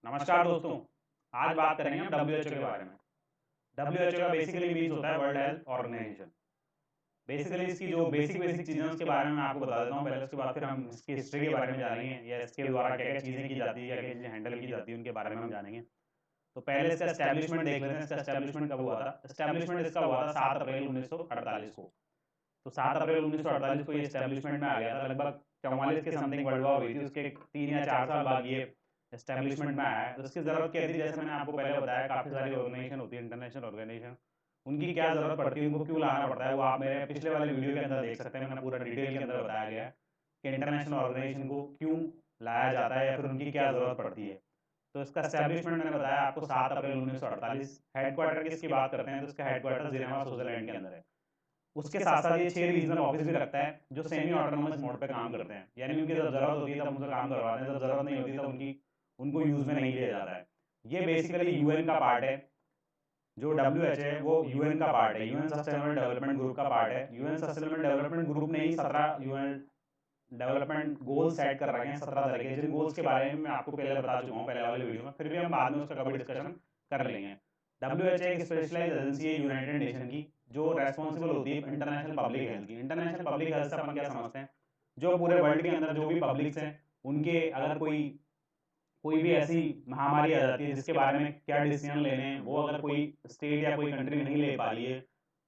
नमस्कार दोस्तों। आज बात करेंगे हम डब्ल्यूएचओ के बारे में। डब्ल्यूएचओ का बेसिकली मीन्स होता है वर्ल्ड हेल्थ ऑर्गेनाइजेशन। बेसिकली इसकी जो बेसिक चीज़ें उसके बारे में मैं आपको बता देता हूँ पहले, उसके बाद फिर हम इसकी हिस्ट्री के बारे में जानेंगे या इसके द्वारा क्या क्या चीज़ें की जाती है, क्या क्या चीज़ें हैंडल की जाती है, उनके बारे में हम जानेंगे। तो पहले इसका एस्टैब्लिशमेंट देख लेते हैं। इसका एस्टैब्लिशमेंट कब हुआ था? एस्टैब्लिशमेंट इसका हुआ था 7 अप्रैल 1948 को। तो 7 अप्रैल 1948 को ये एस्टैब्लिशमेंट में आ गया था। लगभग 44 के समथिंग वर्ल्ड वॉर हुई थी, उसके 3 या 4 साल बाद ये एस्टैब्लिशमेंट में आया है। तो इसकी ज़रूरत क्या थी? जैसे मैंने आपको पहले बताया, काफ़ी सारी ऑर्गेनाइजेशन होती है, इंटरनेशनल ऑर्गेनाइजेशन, उनकी क्या ज़रूरत पड़ती है, उनको क्यों लाना पड़ता है, वो आप मेरे पिछले वाले वीडियो के अंदर देख सकते हैं। मैंने पूरा डिटेल के अंदर बताया गया है कि इंटरनेशनल ऑर्गेनाइजेशन को क्यों लाया जाता है या फिर उनकी क्या ज़रूरत पड़ती है। तो इसका एस्टैब्लिशमेंट मैंने बताया आपको 7 अप्रैल 1948। हेडक्वार्टर की इसकी बात करते हैं तो इसका हेडक्वार्टर जिनेवा स्विट्जरलैंड के अंदर है। उसके साथ साथ ये 6 रीजनल ऑफिस भी रखता है जो सेमी ऑटोनोमस मोड पे काम करते हैं, यानी उनकी जब जरूरत होती है तब उनसे काम करवाते हैं, जब जरूरत नहीं होती तब उनको यूज में नहीं लिया जाता है। ये बेसिकली यूएन का पार्ट है। जो डब्ल्यूएच है वो यूएन का पार्ट है, यूएन सस्टेनेबल डेवलपमेंट ग्रुप का पार्ट है। यूएन सस्टेनेबल डेवलपमेंट ग्रुप ने ही 17 यूएन डेवलपमेंट गोल्स सेट कर रखे हैं, 17 तरह के, जिन गोल्स के बारे में मैं आपको पहले बता चुका हूँ पहले वाले वीडियो में, फिर भी हम बाद में उसका कभी डिस्कशन कर लेंगे। डब्ल्यूएच एक स्पेशलाइज्ड एजेंसी है यूनाइटेड नेशन की, जो रेस्पॉन्सिबल होती है इंटरनेशनल पब्लिक हेल्थ की। इंटरनेशनल पब्लिक हेल्थ से अपन क्या समझते हैं? जो पूरे वर्ल्ड के अंदर जो भी पब्लिक्स हैं, उनके अगर कोई कोई भी ऐसी महामारी आ जाती है जिसके बारे में क्या डिसीजन लेने हैं, वो अगर कोई स्टेट या कोई कंट्री नहीं ले पा रही है,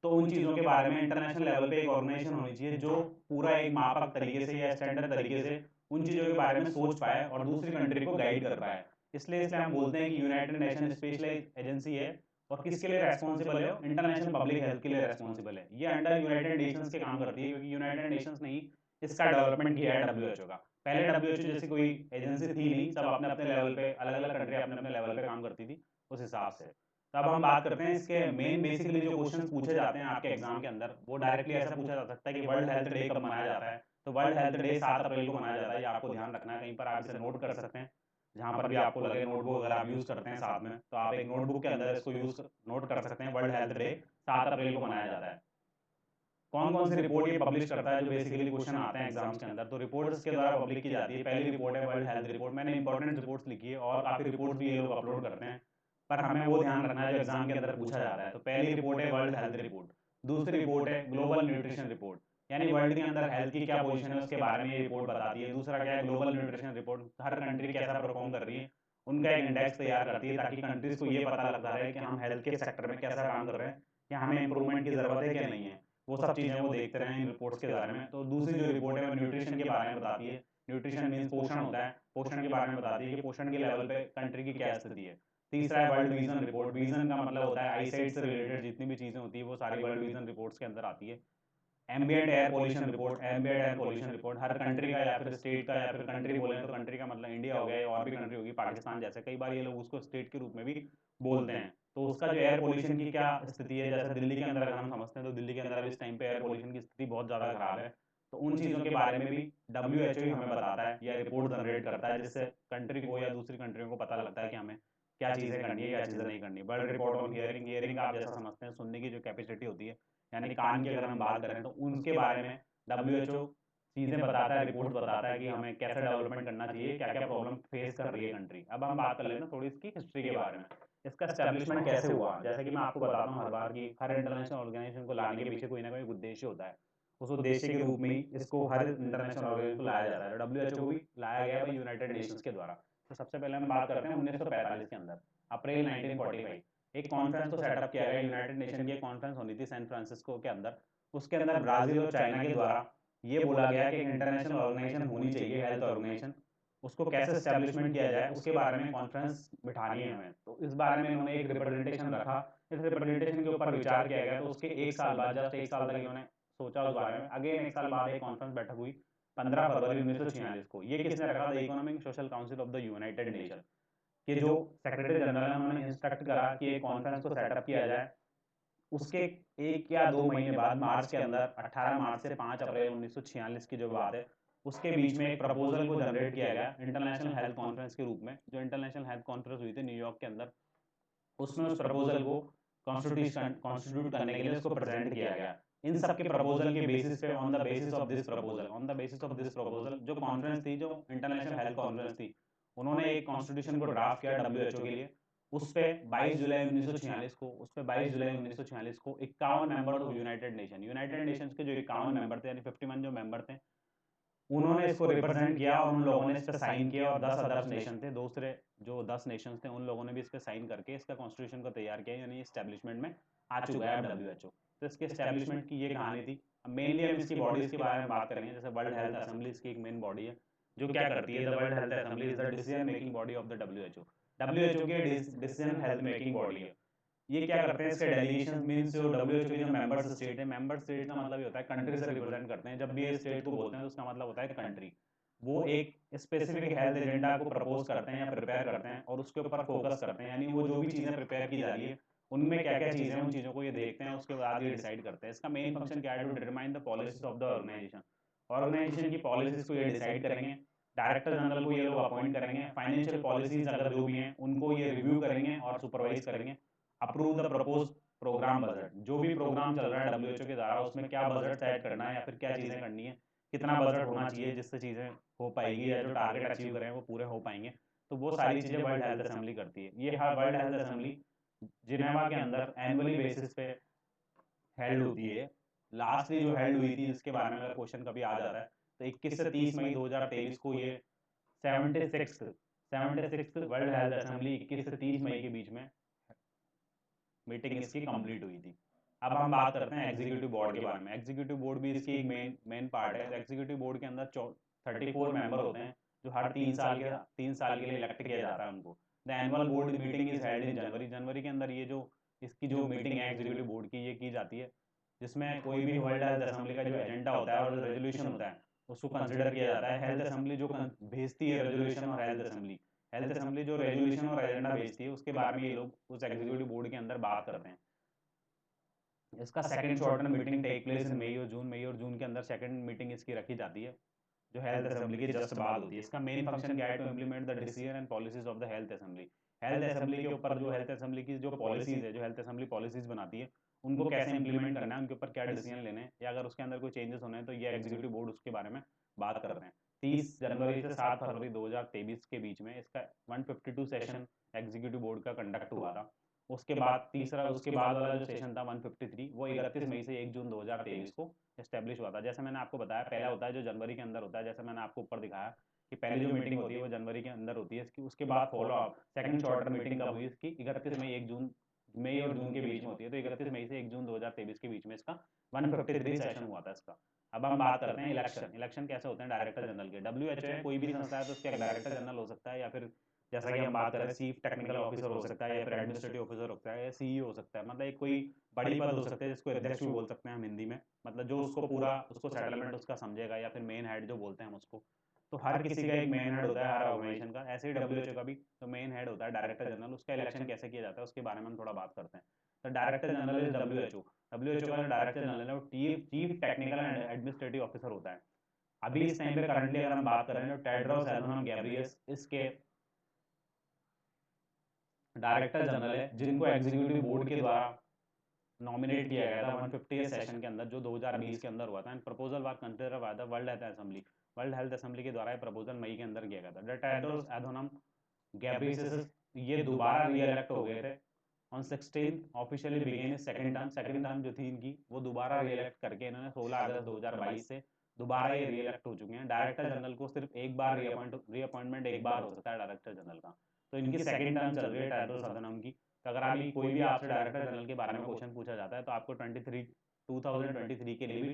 तो उन चीज़ों के बारे में इंटरनेशनल लेवल पे एक ऑर्गेनाइजेशन होनी चाहिए जो पूरा एक मापक तरीके से या स्टैंडर्ड तरीके से उन चीज़ों के बारे में सोच पाए और दूसरी कंट्री को गाइड कर पाए। इसलिए इसलिए हम बोलते हैं कि यूनाइटेड नेशन स्पेशलाइज एजेंसी है। और किसके लिए रेस्पॉन्सिबल है? इंटरनेशनल पब्लिक हेल्थ के लिए रेस्पॉन्सिबल है। ये अंडर यूनाइटेड नेशंस के काम करती है, क्योंकि यूनाइटेड नेशंस ने ही इसका डेवलपमेंट किया है डब्ल्यूएचओ का। पहले डब्ल्यूएचओ जैसी कोई एजेंसी थी नहीं, सब अपने अपने लेवल पे, अलग अलग कंट्री अपने अपने लेवल पे काम करती थी उस हिसाब से। तो अब हम बात करते हैं इसके मेन बेसिकली जो क्वेश्चंस पूछे जाते हैं आपके एग्जाम के अंदर, वो डायरेक्टली ऐसा पूछा जा सकता है कि वर्ल्ड हेल्थ डे कब मनाया जाता है? तो वर्ल्ड हेल्थ डे 7 अप्रैल को मनाया जाता है। ये आपको ध्यान रखना है, कहीं पर आप इसे नोट कर सकते हैं, जहां पर भी आपको लगे। नोटबुक अगर आप यूज करते हैं साथ में, तो आप एक नोटबुक के अंदर इसको यूज नोट कर सकते हैं। वर्ल्ड हेल्थ डे 7 अप्रैल को मनाया जाता है। कौन कौन सी रिपोर्ट ये पब्लिश करता है? जो बेसिकली क्वेश्चन आते हैं एग्जाम्स के अंदर, तो रिपोर्ट्स के द्वारा पब्लिश की जाती है। पहली रिपोर्ट है वर्ल्ड हेल्थ रिपोर्ट। मैंने इंपॉर्टेंट रिपोर्ट्स लिखी है और काफी रिपोर्ट्स भी ये लोग अपलोड करते हैं, पर हमें वो ध्यान रखना है जो एग्जाम के अंदर पूछा जाता है। तो पहली रिपोर्ट है वर्ल्ड हेल्थ रिपोर्ट। दूसरी रिपोर्ट है ग्लोबल न्यूट्रिशन रिपोर्ट, यानी वर्ल्ड के अंदर हेल्थ की क्या पोजीशन है उसके बारे में ये रिपोर्ट बताती है। दूसरा क्या है? ग्लोबल न्यूट्रिशन रिपोर्ट, हर कंट्री कैसा परफॉर्म कर रही है, उनका एक इंडेक्स तैयार करती है, ताकि कंट्रीज को ये पता लगता रहे कि हम हेल्थ के सेक्टर में कैसा काम कर रहे हैं, या हमें इंप्रूवमेंट की जरूरत है क्या नहीं है। वो सब चीज़ें वो देखते रहे इन रिपोर्ट्स के बारे में। तो दूसरी जो रिपोर्ट है वो न्यूट्रिशन के बारे में बताती है। न्यूट्रिशन मीन्स पोषण होता है, पोषण के बारे में बताती है कि पोषण के लेवल पे कंट्री की क्या स्थिति है। तीसरा है वर्ल्ड विजन रिपोर्ट। विजन का मतलब होता है आईसाइट से रिलेटेड जितनी भी चीज़ें होती है वो सारी वर्ल्ड विजन रिपोर्ट्स के अंदर आती है। Ambient air pollution report. Ambient air pollution report हर कंट्री का, या फिर स्टेट का, या फिर कंट्री बोले तो कंट्री का मतलब इंडिया हो गया या और भी कंट्री होगी, पाकिस्तान जैसे, कई बार ये लोग उसको स्टेट के रूप में भी बोलते हैं। तो उसका जो एयर पोल्यूशन की क्या स्थिति है, जैसे दिल्ली के अंदर अगर हम समझते हैं तो दिल्ली के अंदर अभी इस टाइम पे एयर पोल्यूशन की स्थिति बहुत ज़्यादा खराब है। तो उन चीज़ों के बारे में भी डब्ल्यूएचओ ही हमें बताता है या रिपोर्ट जनरेट करता है, जिससे कंट्री को या दूसरी कंट्रियों को पता लगता है कि हमें क्या चीज़ें करनी है, क्या चीज़ें नहीं करनी। World report on hearing. Hearing आप जैसा समझते हैं सुनने की जो कैपेसिटी होती है, यानी कान की अगर हम बात करें तो उनके बारे में डब्ल्यूएचओ चीज़ें बताता है, रिपोर्ट्स बताता है कि हमें कैसे डेवलपमेंट करना चाहिए, क्या क्या प्रॉब्लम फेस कर रही है कंट्री। अब हम बात कर लेते हैं थोड़ी इसकी हिस्ट्री के बारे में। इसका एस्टेब्लिशमेंट कैसे हुआ? जैसे कि मैं आपको बताता हूँ हर बार कि हर इंटरनेशनल ऑर्गेनाइजेशन को लाने के पीछे कोई ना कोई उद्देश्य होता है। उस उद्देश्य के रूप में ही इसको हर इंटरनेशनल ऑर्गेनाइजेशन को लाया जाता है। डब्ल्यूएचओ को भी लाया गया है यूनाइटेड नेशंस के द्वारा। तो सबसे पहले हम बात करते हैं 1945 के अंदर, अप्रैल 1945 एक कॉन्फ्रेंस को सेटअप किया गया। यूनाइटेड नेशन की एक कॉन्फ्रेंस होनी थी सैन फ्रांसिस्को के अंदर। उसके अंदर ब्राजील और चाइना के द्वारा ये बोला गया कि एक इंटरनेशनल ऑर्गेनाइजेशन होनी चाहिए, हेल्थ ऑर्गेनाइजेशन। उसको कैसे स्टैब्लिशमेंट किया जाए उसके बारे में कॉन्फ्रेंस बिठानी है हमें। तो इस बारे में इन्होंने एक रिप्रेजेंटेशन रखा। इस रिप्रेजेंटेशन के ऊपर विचार किया गया। तो उसके एक साल बाद, जस्ट एक साल तक इन्होंने सोचा उस बारे में। अगेन एक साल बाद एक कॉन्फ्रेंस बैठक हुई 15 फरवरी 1946 को। ये किसने रखा? The economic social council of the United nation के जो सेक्रेटरी जनरल है, उन्होंने इंस्ट्रक्ट करा कि एक कॉन्फ्रेंस को सेटअप किया जाए। उसके 1 या 2 महीने बाद, मार्च के अंदर, 18 मार्च से 5 अप्रैल 1946 की जो बात है, उसके बीच में एक प्रपोजल को जनरेट किया गया इंटरनेशनल हेल्थ कॉन्फ्रेंस के रूप में। जो इंटरनेशनल हेल्थ कॉन्फ्रेंस हुई थी न्यूयॉर्क के अंदर, उसमें उस प्रपोजल को कॉन्स्टिट्यूट करने के लिए उसको प्रेजेंट किया गया। इन सब के प्रपोजल के बेसिस पे, on the basis of this proposal जो कॉन्फ्रेंस थी, जो इंटरनेशनल हेल्थ कॉन्फ्रेंस थी, उन्होंने एक कॉन्स्टिट्यूशन को ड्राफ्ट किया WHO के लिए। उस पे 22 जुलाई 1946 को 51 मेंबर ऑफ यूनाइटेड नेशंस के जो 51 मेंबर थे, यानी 51 जो मेंबर थे, उन्होंने इसको रिप्रेजेंट किया और उन लोगों ने इस पे साइन किया। और 10 अदर नेशन थे, दूसरे जो 10 नेशंस थे, उन लोगों ने भी इस पे साइन करके इसका कॉन्स्टिट्यूशन को तैयार किया, यानी एस्टेब्लिशमेंट में आ चुका है अब WHO। तो इसके एस्टेब्लिशमेंट की ये कहानी थी। अब मेनली हम इसकी बॉडीज के बारे में बात करेंगे। जैसे वर्ल्ड हेल्थ असेंबली इसकी एक मेन बॉडी है जो क्या करती है। The world health assembly is the decision making body of the WHO। WHO की डिसीजन हेल्थ मेकिंग बॉडी है। ये क्या करते हैं, इसके डेलीगेशन मींस जो WHO के जो मेंबर्स स्टेट है, मेंबर स्टेट का मतलब ये होता है कंट्री से रिप्रेजेंट करते हैं। जब भी ये स्टेट को बोलते हैं तो उसका मतलब होता है कंट्री। वो एक स्पेसिफिक हेल्थ एजेंडा को प्रपोज करते हैं या प्रिपेयर करते हैं और उसके ऊपर फोकस करते हैं, यानी वो जो भी चीज़ें प्रिपेयर की जा रही है उनमें क्या क्या चीज़ें हैं, उन चीज़ों को ये देखते हैं, उसके बाद ये डिसाइड करते हैं। इसका मेन फंक्शन क्या है, to determine the policies of the organisation. Organisation की पॉलिसीज को ये डिसाइड करेंगे। डायरेक्टर जनरल को ये लोग अपॉइंट करेंगे। फाइनेंशियल पॉलिसीज अगर जो भी हैं उनको ये रिव्यू करेंगे और सुपरवाइज करेंगे। Approve the propose programme budget, जो भी प्रोग्राम चल रहा है WHO के द्वारा उसमें क्या बजट सेट करना है या फिर क्या चीज़ें करनी है, कितना बजट होना चाहिए जिससे चीज़ें हो पाएगी या जो टारगेट अचीव करें वो पूरे हो पाएंगे। तो वो सारी चीज़ें वर्ल्ड हेल्थ असेंबली करती है। ये हर वर्ल्ड हेल्थ असेंबली जिनेवा के अंदर एनुअली बेसिस पे हेल्ड होती है। लास्टली जो हेल्ड हुई थी जिसके बारे में अगर क्वेश्चन कभी आ जाता है तो 21 से 30 मई 2023 को ये 76 वर्ल्ड हेल्थ असेंबली 21 से 30 मई के बीच में मीटिंग इसकी कंप्लीट हुई थी। अब हम बात करते हैं एग्जीक्यूटिव बोर्ड के बारे में। एग्जीक्यूटिव बोर्ड भी इसकी एक मेन पार्ट है। तो एग्जीक्यूटिव बोर्ड के अंदर 34 मेंबर होते हैं जो हर 3 साल के लिए इलेक्ट किया जाता है उनको। The annual board meeting is held in जनवरी के अंदर ये जो इसकी जो मीटिंग है एग्जीक्यूटिव बोर्ड की, ये की जाती है, जिसमें कोई भी वर्ल्ड हेल्थ असेंबली का जो एजेंडा होता है और जो रेजोल्यूशन होता है उसको कंसिडर किया जाता है। हेल्थ असेंबली जो भेजती है रेजोल्यूशन और हेल्थ असेंबली जो रेजोल्यूशन और एजेंडा भेजती है उसके बारे में ये लोग उस एग्जीक्यूटिव बोर्ड के अंदर बात करते हैं। इसका second shorten meeting take place in मई और जून के अंदर सेकंड मीटिंग इसकी रखी जाती है जो हेल्थ असेंबली की जस्ट बाद होती है। इसका मेन फंक्शन क्या है, to implement the decision and policies of the health assembly. Health assembly के ऊपर जो हेल्थ असेंबली की जो पॉलिसीज है, जो हेल्थ असेंबली पॉलिसीज बनाती है, उनको कैसे इंप्लीमेंट करना है, उनके ऊपर क्या डिसीजन लेने हैं, या अगर उसके अंदर कोई चेंजेस होने हैं तो ये एग्जीक्यूटिव बोर्ड उसके बारे में बात करते हैं। 30 जनवरी से 7 फरवरी 2023 के बीच में इसका 152 सेशन एग्जीक्यूटिव बोर्ड का कंडक्ट हुआ था। उसके बाद वाला जो सेशन था 153, वो 31 मई से 1 जून 2023 को एस्टेब्लिश हुआ था। जैसे मैंने आपको बताया, पहला होता है जो जनवरी के अंदर होता है, जैसे मैंने आपको ऊपर दिखाया कि पहली जो मीटिंग होती है वो जनवरी के अंदर होती है इसकी। उसके बाद follow up second shorter meeting कब हुई इसकी, 31 मई 1 जून, मई और जून के बीच में होती है। तो 31 मई से 1 जून 2023 के बीच में इसका 153 सेशन हुआ था इसका। अब हम बात करते हैं इलेक्शन कैसे होते हैं डायरेक्टर जनरल के। WHO है कोई भी संस्था है तो उसका डायरेक्टर जनरल हो सकता है, या फिर जैसा कि हम बात कर रहे हैं चीफ टेक्निकल ऑफिसर हो सकता है, या फिर एडमिनिस्ट्रेटिव ऑफिसर हो सकता है, या CEO हो सकता है। मतलब एक कोई बड़ी पद हो सकते हैं जिसको अध्यक्ष भी बोल सकते हैं हम हिंदी में, मतलब जो उसको पूरा उसको सेटलमेंट उसका समझेगा, या फिर मेन हेड जो बोलते हैं हम उसको। तो हर किसी का एक मेन हेड होता है हर ऑर्गेनाइजेशन का, ऐसे ही WHO का भी तो मेन हेड होता है डायरेक्टर जनरल। उसका इलेक्शन कैसे किया जाता है उसके बारे में हम थोड़ा बात करते हैं। तो डायरेक्टर जनरल इज WHO का जो डायरेक्टर जनरल है वो chief technical and administrative officer होता है। अभी इस टाइम पे करंटली अगर हम बात कर रहे हैं तो टेड्रोस एडहानम गैब्रियस इसके डायरेक्टर जनरल है, जिनको एग्जीक्यूटिव बोर्ड के द्वारा नॉमिनेट किया गया था 150 सेशन के अंदर जो 2020 के अंदर हुआ था। And proposal was consider by the world health assembly के द्वारा ये प्रपोजल मई के अंदर किया गया था। द टेड्रोस एडहानम गैब्रियस ये दोबारा री इलेक्ट हो गए थे on 16 officially begin second term जो थी इनकी वो दोबारा री इलेक्ट करके इन्होंने 16 अगस्त 2022 से दोबारा ये री इलेक्ट हो चुके हैं। डायरेक्टर जनरल को सिर्फ एक बार रीअपॉइंटमेंट एक बार हो सकता है डायरेक्टर जनरल का। तो इनकी सेकंड टर्म चल रही है टेड्रोस अधनम की। तो अगर अभी कोई भी आपसे डायरेक्टर जनरल के बारे में क्वेश्चन पूछा जाता है तो आपको 2023 के लिए भी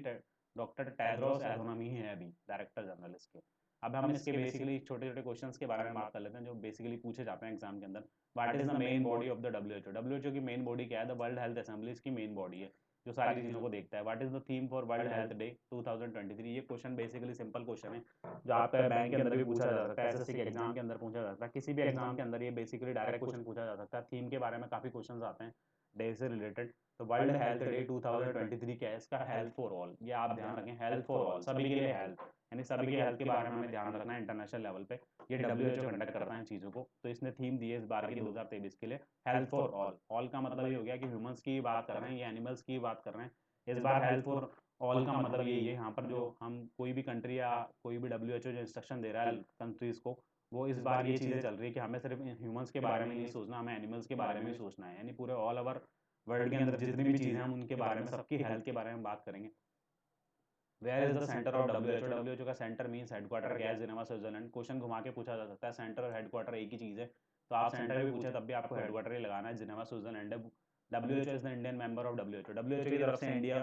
डॉक्टर टेड्रोस एडहानम ही है अभी डायरेक्टर जर्नल इसके। अब हम इसके बेसिकली छोटे छोटे क्वेश्चंस के बारे में बात कर लेते हैं जो बेसिकली पूछे जाते हैं एग्जाम के अंदर। What is the main body of the WHO की मेन बॉडी क्या है, द वर्ल्ड हेल्थ असेंबली इसकी मेन बॉडी है जो सारी चीज़ों को देखता है। What is the theme for world health day 2023, ये क्वेश्चन बेसिकली सिंपल क्वेश्चन है जो आपका बैंक के अंदर भी पूछा जा सकता है, SSC के एग्जाम के अंदर पूछा जा सकता है, किसी भी एग्जाम के अंदर ये बेसिकली डायरेक्ट क्वेश्चन पूछा जा सकता है। थीम के बारे में काफ़ी क्वेश्चन आते हैं डे से रिलेटेड। तो वर्ल्ड हेल्थ डे 2023 क्या है इसका, हेल्थ फॉर ऑल। ये आप ध्यान रखें, हेल्थ फॉर ऑल, सभी के लिए हेल्थ, यानी सभी के हेल्थ के बारे में हमें ध्यान रखना है इंटरनेशनल लेवल पे। ये WHO कंडक्ट करता है चीज़ों को। तो इसने थीम दी है इस बार की 2023 के लिए हेल्थ फॉर ऑल। ऑल का मतलब ये हो गया कि ह्यूमंस की बात कर रहे हैं या एनिमल्स की बात कर रहे हैं। इस बार हेल्थ फॉर ऑल का मतलब यही है, यहाँ पर जो हम कोई भी कंट्री या कोई भी WHO जो इंस्ट्रक्शन दे रहा है कंट्रीज़ को, वो इस बार ये चीज़ें चल रही है कि हमें सिर्फ ह्यूमंस के बारे में नहीं सोचना, हमें एनिमल्स के बारे में भी सोचना है। यानी पूरे ऑल ओवर वर्ल्ड के अंदर जितनी भी चीज़ें हैं हम उनके बारे में, सबकी हेल्थ के बारे में बात करेंगे। Where is the centre of WHO? WHO का सेंटर मीन्स हेडक्वार्टर क्या है? Geneva Switzerland. क्वेश्चन घुमा के पूछा जा सकता है, सेंटर और हेडक्वार्टर एक ही चीज़ है, तो आप सेंटर भी पूछे तब भी आपको हेडक्वार्टर ही लगाना है, जिनेवा स्विट्जरलैंड है। WHO is the Indian member of WHO। WHO की तरफ से इंडिया,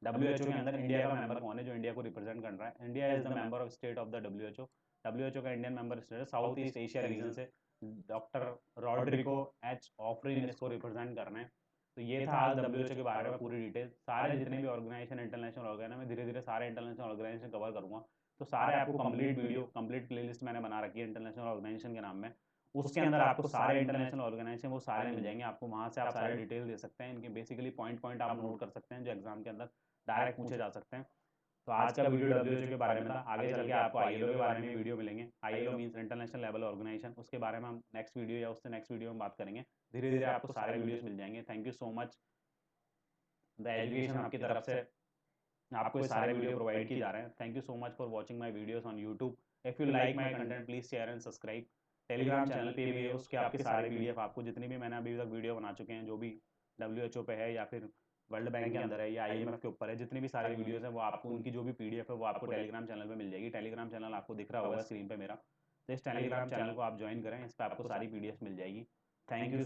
WHO के अंदर इंडिया का मेंबर कौन है जो इंडिया को रिप्रेजेंट कर रहा है? India is the member of state of the WHO। WHO का इंडियन मेंबर स्टेट है, साउथ ईस्ट एशिया रीजन से डॉक्टर रॉड्रिगो एच ऑफरिन इसको रिप्रेजेंट कर रहे हैं। तो ये था आज WHO के बारे में पूरी डिटेल। सारे जितने भी ऑर्गेनाइजेशन, इंटरनेशनल ऑर्गेनाइजेशन, मैं धीरे धीरे सारे इंटरनेशनल ऑर्गेनाइजेशन कवर करूंगा, तो सारे आपको कंप्लीट वीडियो, कंप्लीट प्लेलिस्ट मैंने बना रखी है इंटरनेशनल ऑर्गेनाइजेशन के नाम में। उसके अंदर आपको सारे इंटरनेशनल ऑर्गेनाइजेशन वो सारे मिल जाएंगे आपको, वहाँ से आप सारे डिटेल दे सकते हैं, इनके बेसिकली पॉइंट पॉइंट आप नोट कर सकते हैं जो एग्जाम के अंदर डायरेक्ट पूछे जा सकते हैं। तो आज का वीडियो WHO के बारे में था। आगे चल के आपको ILO के बारे में वीडियो मिलेंगे। ILO means international level organisation, उसके बारे में हम नेक्स्ट वीडियो या उससे नेक्स्ट वीडियो में बात करेंगे। धीरे धीरे आपको सारे वीडियोस मिल जाएंगे। Thank you so much the education आपकी तरफ से, आपको ये सारे वीडियो प्रोवाइड किए जा रहे हैं। Thank you so much for watching my videos on YouTube. If you like my content please share and subscribe. Telegram channel पे भी है, उसके आपके सारे PDF, आपको जितनी भी मैंने अभी तक वीडियो बना चुके हैं जो भी WHO पे है या फिर वर्ल्ड बैंक के अंदर है या IMF के ऊपर है, जितनी भी सारी वीडियोस हैं वो आपको, उनकी जो भी PDF है वो आपको टेलीग्राम चैनल पे मिल जाएगी। टेलीग्राम चैनल आपको दिख रहा होगा स्क्रीन पे मेरा, तो इस टेलीग्राम चैनल को आप ज्वाइन करें, इस पर आपको सारी PDF मिल जाएगी। Thank you.